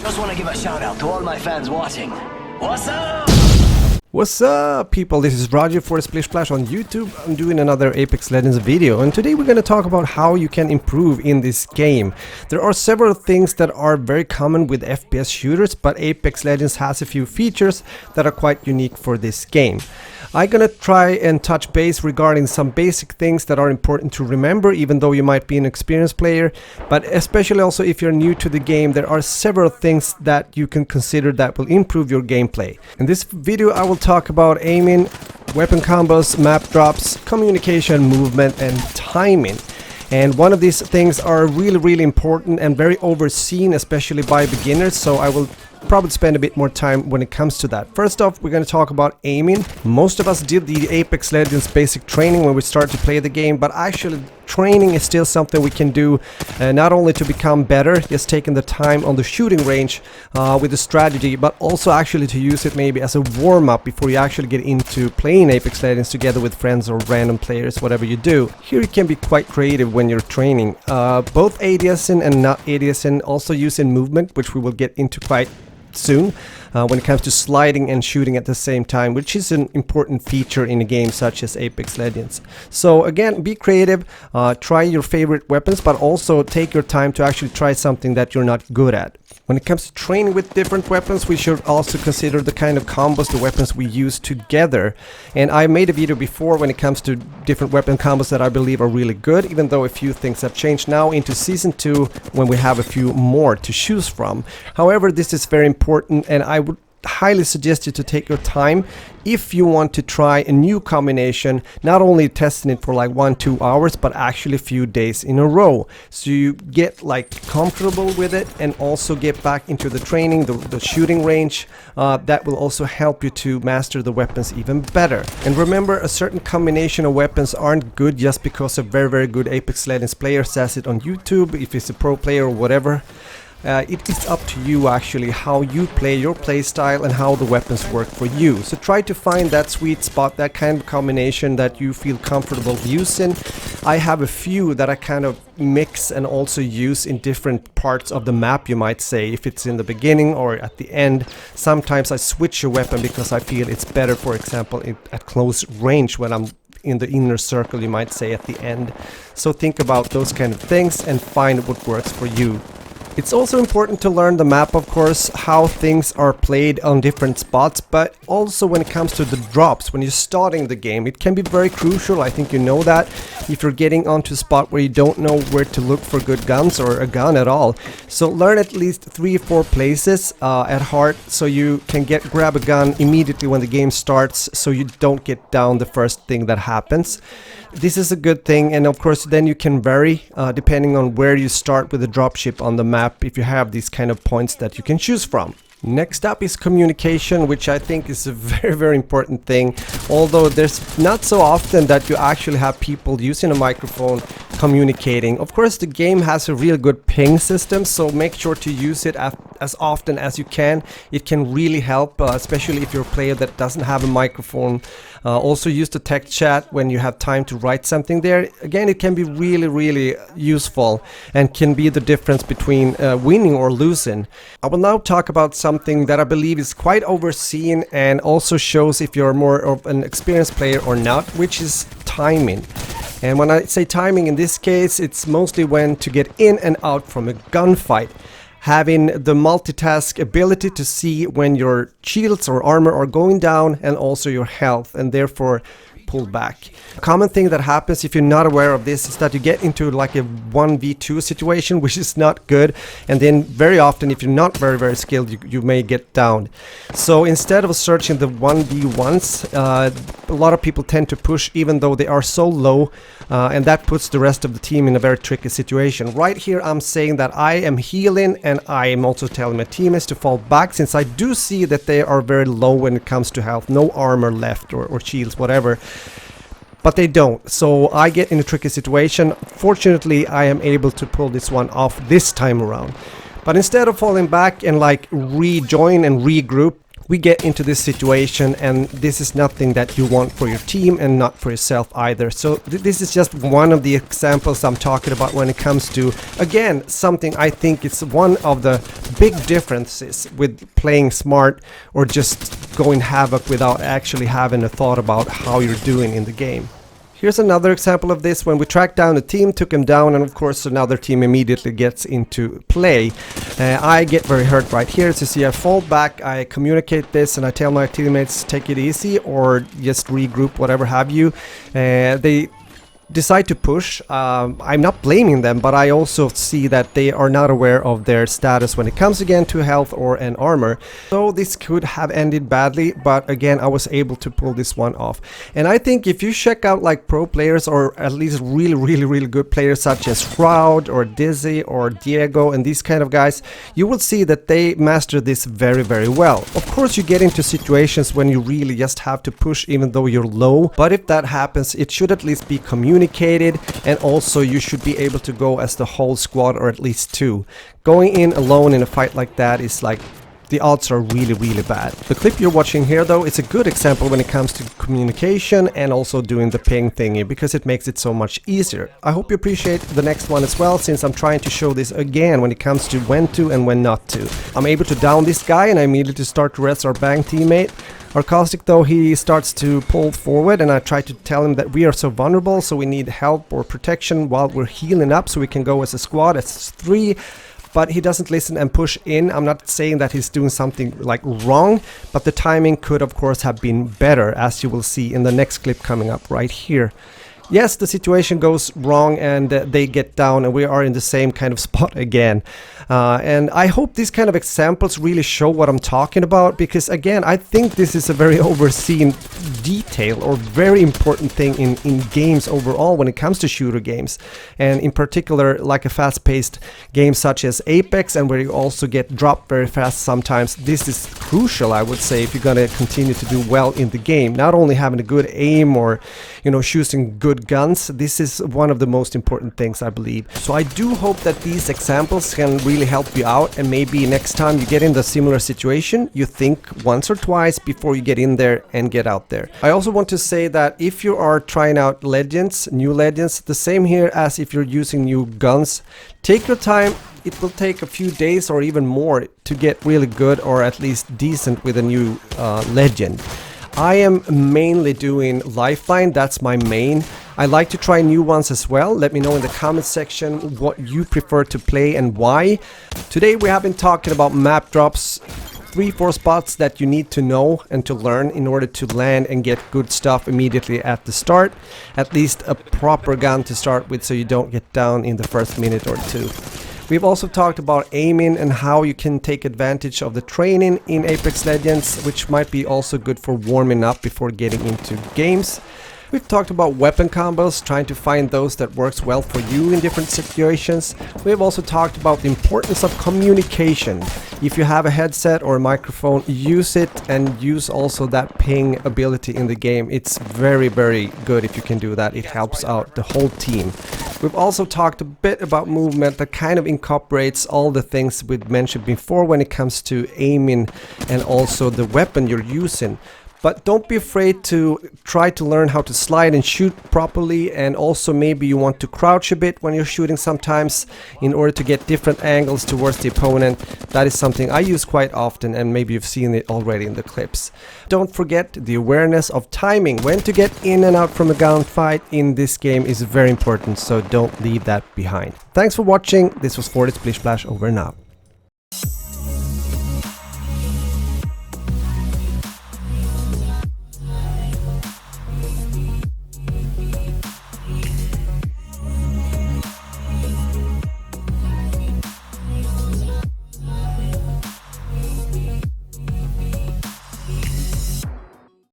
Just want to give a shout out to all my fans watching. What's up? What's up, people? This is Roger for Splish Splash on YouTube. I'm doing another Apex Legends video, and today we're going to talk about how you can improve in this game. There are several things that are very common with FPS shooters, but Apex Legends has a few features that are quite unique for this game. I'm gonna try and touch base regarding some basic things that are important to remember, even though you might be an experienced player, but especially also if you're new to the game, there are several things that you can consider that will improve your gameplay. In this video I will talk about aiming, weapon combos, map drops, communication, movement and timing. And one of these things are really important and very overseen, especially by beginners, so I will probably spend a bit more time when it comes to that. First off, we're going to talk about aiming. Most of us did the Apex Legends basic training when we start to play the game, but actually training is still something we can do not only to become better, just taking the time on the shooting range with the strategy, but also actually to use it maybe as a warm-up before you actually get into playing Apex Legends together with friends or random players, whatever you do. Here you can be quite creative when you're training. Both ADRESSing and not ADRESSing also using movement, which we will get into quite soon when it comes to sliding and shooting at the same time, which is an important feature in a game such as Apex Legends. So again, be creative, try your favorite weapons, but also take your time to actually try something that you're not good at. When it comes to training with different weapons, we should also consider the kind of combos the weapons we use together. And I made a video before when it comes to different weapon combos that I believe are really good, even though a few things have changed now into Season 2 when we have a few more to choose from. However, this is very important, and I would highly suggest you to take your time if you want to try a new combination, not only testing it for like 1-2 hours, but actually a few days in a row, so you get like comfortable with it and also get back into the training, the shooting range. That will also help you to master the weapons even better. And remember, a certain combination of weapons aren't good just because a very good Apex Legends player says it on YouTube, if it's a pro player or whatever. It is up to you actually how you play your play style and how the weapons work for you. So try to find that sweet spot, that kind of combination that you feel comfortable using. I have a few that I kind of mix and also use in different parts of the map, you might say, if it's in the beginning or at the end. Sometimes I switch a weapon because I feel it's better, for example, at close range when I'm in the inner circle, you might say, at the end. So think about those kind of things and find what works for you. It's also important to learn the map, of course, how things are played on different spots, but also when it comes to the drops, when you're starting the game, it can be very crucial. I think you know that if you're getting onto a spot where you don't know where to look for good guns or a gun at all. So learn at least 3 or 4 places at heart, so you can grab a gun immediately when the game starts, so you don't get down the first thing that happens. This is a good thing, and of course then you can vary depending on where you start with the dropship on the map, if you have these kind of points that you can choose from. Next up is communication, which I think is a very important thing, although there's not so often that you actually have people using a microphone communicating. Of course, the game has a real good ping system, so make sure to use it as often as you can. It can really help, especially if you're a player that doesn't have a microphone. Also use the text chat when you have time to write something there. Again, it can be really useful and can be the difference between winning or losing. I will now talk about something that I believe is quite overseen and also shows if you're more of an experienced player or not, which is timing. And when I say timing in this case, it's mostly when to get in and out from a gunfight. Having the multitask ability to see when your shields or armor are going down and also your health, and therefore pull back. A common thing that happens if you're not aware of this is that you get into like a 1v2 situation, which is not good, and then very often if you're not very skilled, you may get downed. So instead of searching the 1v1s, a lot of people tend to push even though they are so low, and that puts the rest of the team in a very tricky situation. Right here I'm saying that I am healing, and I am also telling my teammates to fall back, since I do see that they are very low when it comes to health, no armor left or shields, whatever. But they don't, so I get in a tricky situation. Fortunately, I am able to pull this one off this time around. But instead of falling back and like rejoin and regroup, we get into this situation, and this is nothing that you want for your team and not for yourself either. So this is just one of the examples I'm talking about when it comes to, again, something I think it's one of the big differences with playing smart or just going havoc without actually having a thought about how you're doing in the game. Here's another example of this when we track down a team, took him down, and of course another team immediately gets into play. I get very hurt right here. So see, I fall back, I communicate this, and I tell my teammates take it easy or just regroup, whatever have you. They decide to push. I'm not blaming them, but I also see that they are not aware of their status when it comes again to health or an armor. So this could have ended badly, but again, I was able to pull this one off. And I think if you check out like pro players, or at least really good players such as Shroud or Dizzy or Diego and these kind of guys, you will see that they master this very well. Of course, you get into situations when you really just have to push even though you're low, but if that happens, it should at least be communicated, and also you should be able to go as the whole squad, or at least two. Going in alone in a fight like that is like, the odds are really bad. The clip you're watching here though, it's a good example when it comes to communication and also doing the ping thingy, because it makes it so much easier. I hope you appreciate the next one as well, since I'm trying to show this again when it comes to when to and when not to. I'm able to down this guy and I immediately start to res our bang teammate. Our Caustic though, he starts to pull forward, and I try to tell him that we are so vulnerable, so we need help or protection while we're healing up so we can go as a squad as three. But he doesn't listen and push in. I'm not saying that he's doing something like wrong, but the timing could of course have been better, as you will see in the next clip coming up right here. Yes, the situation goes wrong and they get down, and we are in the same kind of spot again. And I hope these kind of examples really show what I'm talking about, because again, I think this is a very overseen detail or very important thing in games overall when it comes to shooter games. And in particular, like a fast-paced game such as Apex, and where you also get dropped very fast sometimes. This is crucial, I would say, if you're gonna continue to do well in the game. Not only having a good aim or, you know, shooting good guns, this is one of the most important things, I believe. So I do hope that these examples can really help you out, and maybe next time you get in the similar situation, you think once or twice before you get in there and get out there. I also want to say that if you are trying out legends, new legends, the same here as if you're using new guns, take your time. It will take a few days or even more to get really good or at least decent with a new legend. I am mainly doing Lifeline, that's my main. I like to try new ones as well. Let me know in the comment section what you prefer to play and why. Today we have been talking about map drops, 3-4 spots that you need to know and to learn in order to land and get good stuff immediately at the start. At least a proper gun to start with, so you don't get down in the first minute or two. We've also talked about aiming and how you can take advantage of the training in Apex Legends, which might be also good for warming up before getting into games. We've talked about weapon combos, trying to find those that works well for you in different situations. We've also talked about the importance of communication. If you have a headset or a microphone, use it, and use also that ping ability in the game. It's very good if you can do that. It helps out the whole team. We've also talked a bit about movement that kind of incorporates all the things we've mentioned before when it comes to aiming and also the weapon you're using. But don't be afraid to try to learn how to slide and shoot properly, and also maybe you want to crouch a bit when you're shooting sometimes in order to get different angles towards the opponent. That is something I use quite often, and maybe you've seen it already in the clips. Don't forget the awareness of timing. When to get in and out from a gunfight in this game is very important, so don't leave that behind. Thanks for watching. This was 40 Splish Splash, over and out.